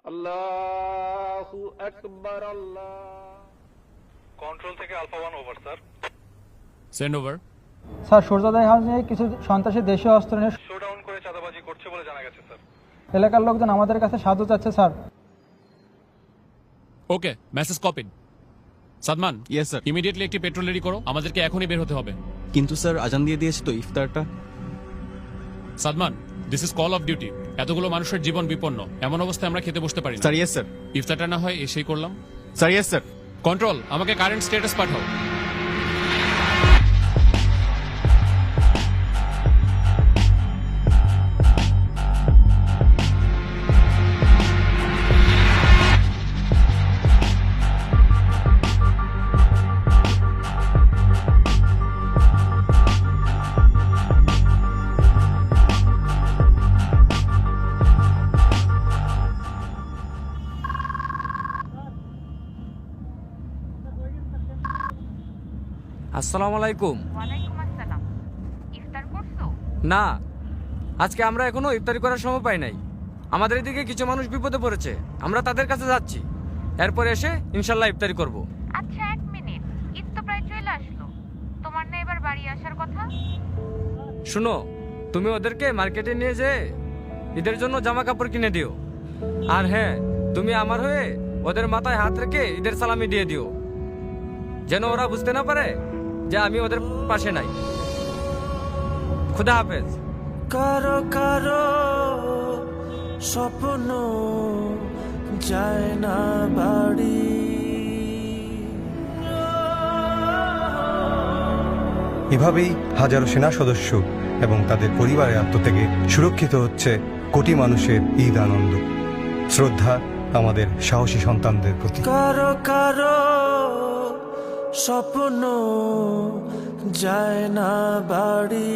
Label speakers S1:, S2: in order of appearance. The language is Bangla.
S1: আল্লাহু আকবার। আল্লাহ।
S2: কন্ট্রোল থেকে alpha 1 over sir.
S3: Send over.
S4: Sir সূর্যোদয় হাউসে কিছু সন্ত্রাসী দেশীয় অস্ত্র নিয়ে
S2: শোডাউন করে চাঁদাবাজি করছে বলে জানা গেছে স্যার।
S4: এলাকার লোকজন আমাদের কাছে সাহায্য চাচ্ছে sir.
S3: Okay, message copied. Sadman,
S5: yes sir.
S3: Immediately একটি পেট্রোল রেডি করো, আমাদেরকে এখনই বের হতে হবে।
S5: কিন্তু স্যার আজান দিয়ে দিয়েছে তো ইফতারটা।
S3: Sadman, this is call of duty. এতগুলো মানুষের জীবন বিপন্ন, এমন অবস্থায় আমরা খেতে বসতে পারি না।
S5: Sir yes sir.
S3: ইফতারটা না হয় এসেই করলাম।
S5: Sir yes sir.
S3: কন্ট্রোল, আমাকে কারেন্ট স্ট্যাটাস পাঠাও।
S6: আসসালামু আলাইকুম।
S7: ওয়ালাইকুম আসসালাম। ইফতার করছো?
S6: না, আজকে আমরা এখনো ইফতারি করার সময় পাই নাই। আমাদের এদিকে কিছু মানুষ বিপদে পড়েছে, আমরা তাদের কাছে যাচ্ছি। এরপর এসে ইনশাল্লাহ ইফতারি করব।
S7: আচ্ছা, 1 মিনিট, ঈদ তো প্রায় চলে আসলো, তোমার না এবার বাড়ি আসার কথা?
S6: শুনো, তুমি ওদেরকে মার্কেটে নিয়ে যেয়ে ঈদের জন্য জামা কাপড় কিনে দিও। আর হ্যাঁ, তুমি আমার হয়ে ওদের মাথায় হাত রেখে ঈদের সালামি দিয়ে দিও, যেন ওরা বুঝতে না পারে যে আমি ওদের পাশে নাই। খুদা হাফেজ।
S8: কারো কারো স্বপ্ন যায় না বাড়ি,
S9: এভাবেই হাজারো সেনা সদস্য এবং তাদের পরিবারের আত্মত্যাগে সুরক্ষিত হচ্ছে কোটি মানুষের ঈদ আনন্দ। শ্রদ্ধা আমাদের সাহসী সন্তানদের প্রতি।
S8: কারো কারো স্বপ্ন যায় না বাড়ি।